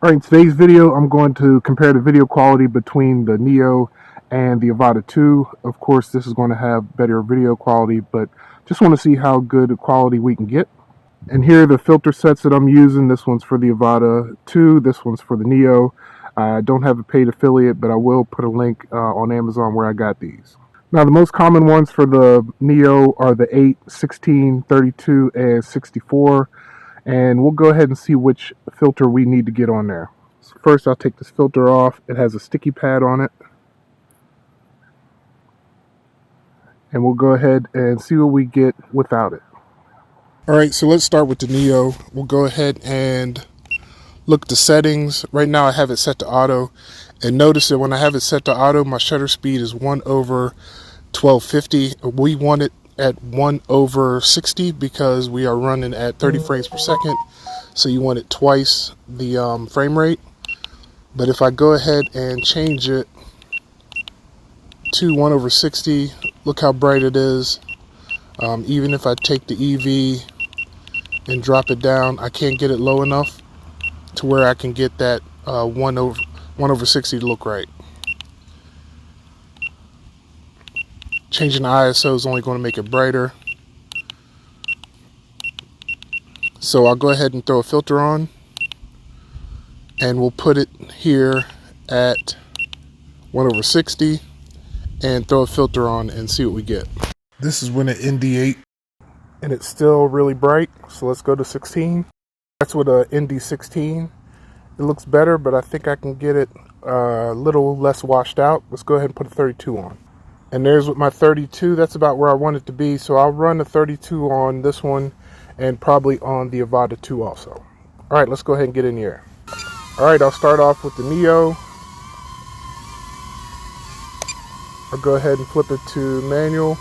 All right, in today's video, I'm going to compare the video quality between the Neo and the Avata 2. Of course, this is going to have better video quality, but just want to see how good a quality we can get. And here are the filter sets that I'm using. This one's for the Avata 2, this one's for the Neo. I don't have a paid affiliate, but I will put a link on Amazon where I got these. Now, the most common ones for the Neo are the 8, 16, 32, and 64. And we'll go ahead and see which filter we need to get on there. So first, I'll take this filter off. It has a sticky pad on it. And we'll go ahead and see what we get without it. All right, so let's start with the Neo. We'll go ahead and look at the settings. Right now I have it set to auto. And notice that when I have it set to auto, my shutter speed is 1/1250. We want it at 1/60 because we are running at 30 frames per second. So you want it twice the frame rate. But if I go ahead and change it to 1/60, look how bright it is. Even if I take the EV and drop it down, I can't get it low enough to where I can get that 1/60 to look right. Changing the ISO is only going to make it brighter. So I'll go ahead and throw a filter on, and we'll put it here at 1/60 and throw a filter on and see what we get. This is when an ND8 and it's still really bright. So let's go to 16. That's with a ND16. It looks better, but I think I can get it a little less washed out. Let's go ahead and put a 32 on. And there's with my 32. That's about where I want it to be. So I'll run a 32 on this one and probably on the Avata 2 also. All right, let's go ahead and get in the air. All right, I'll start off with the Neo. I'll go ahead and flip it to manual.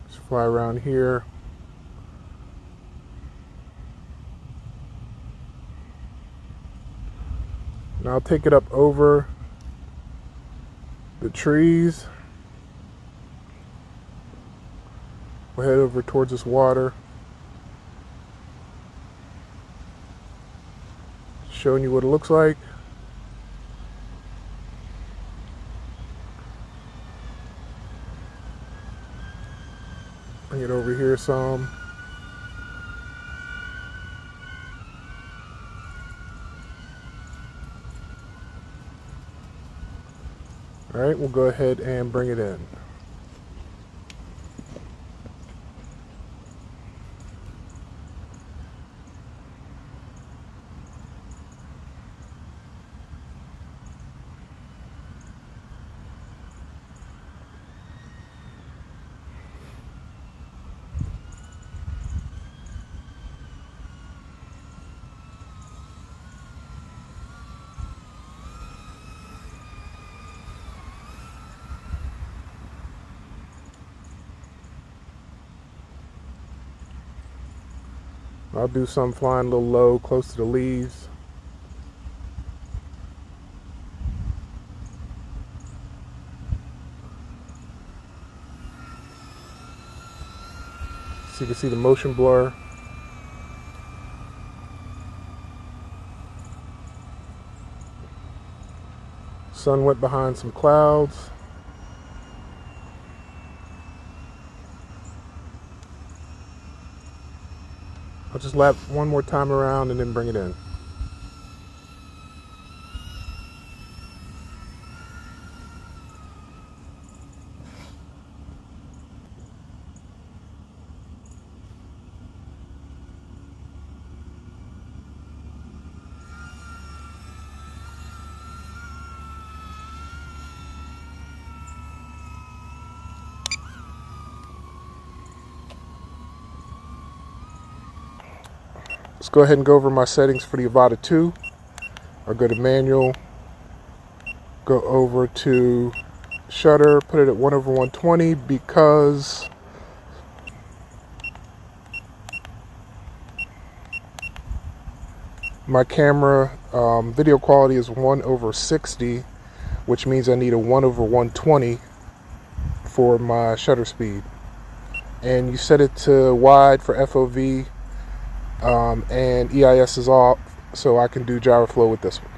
Just fly around here. Now I'll take it up over the trees. We'll head over towards this water. Showing you what it looks like. Bring it over here some. All right, we'll go ahead and bring it in. I'll do some flying a little low, close to the leaves. So you can see the motion blur. Sun went behind some clouds. I'll just lap one more time around and then bring it in. Let's go ahead and go over my settings for the Avata 2. I'll go to manual, go over to shutter, put it at 1/120 because My camera video quality is 1/60, which means I need a 1/120 for my shutter speed. And you set it to wide for FOV, and EIS is off, so I can do gyro flow with this one.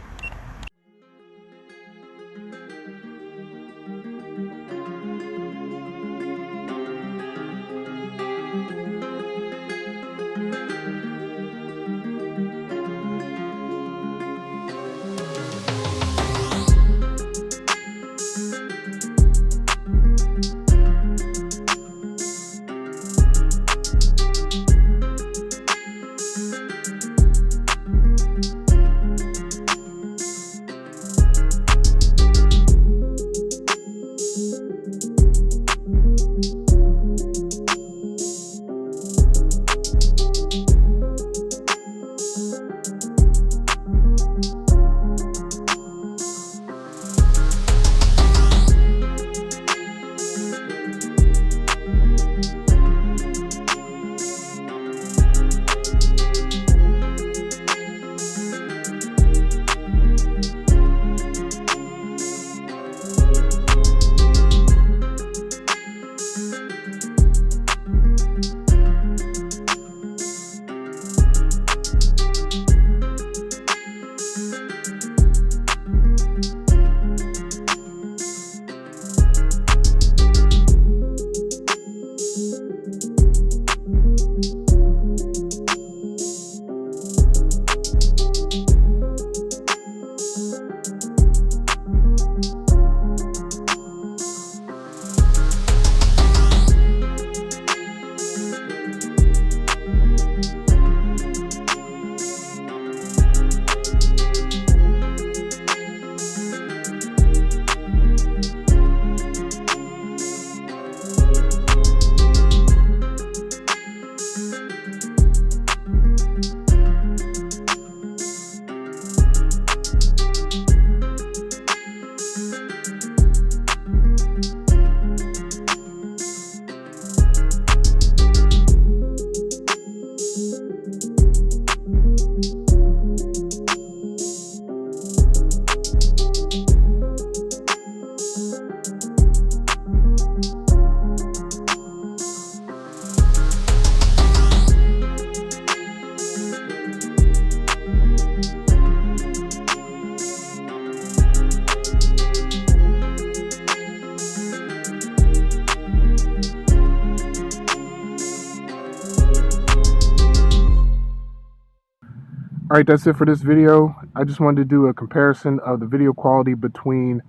Alright, that's it for this video. I just wanted to do a comparison of the video quality between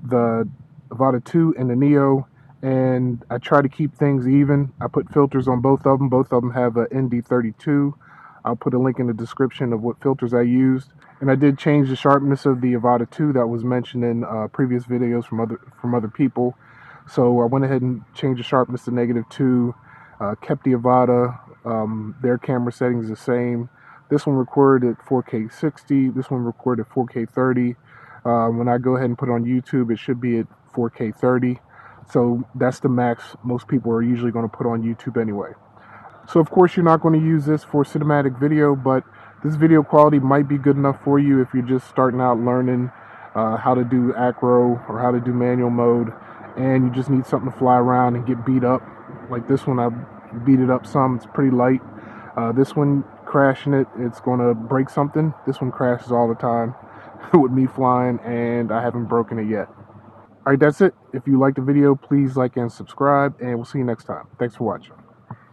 the Avata 2 and the Neo, and I try to keep things even. I put filters on both of them. Both of them have a ND32. I'll put a link in the description of what filters I used. And I did change the sharpness of the Avata 2 that was mentioned in previous videos from other people. So I went ahead and changed the sharpness to -2. Kept the Avata. Their camera settings the same. This one recorded at 4K 60. This one recorded at 4K 30. When I go ahead and put it on YouTube, it should be at 4K 30. So that's the max most people are usually going to put on YouTube anyway. So of course you're not going to use this for cinematic video, but this video quality might be good enough for you if you're just starting out learning how to do acro or how to do manual mode, and you just need something to fly around and get beat up. Like this one, I beat it up some. It's pretty light. This one, crashing it, it's going to break something. This one crashes all the time with me flying, and I haven't broken it yet. Alright, that's it. If you liked the video, please like and subscribe, and we'll see you next time. Thanks for watching.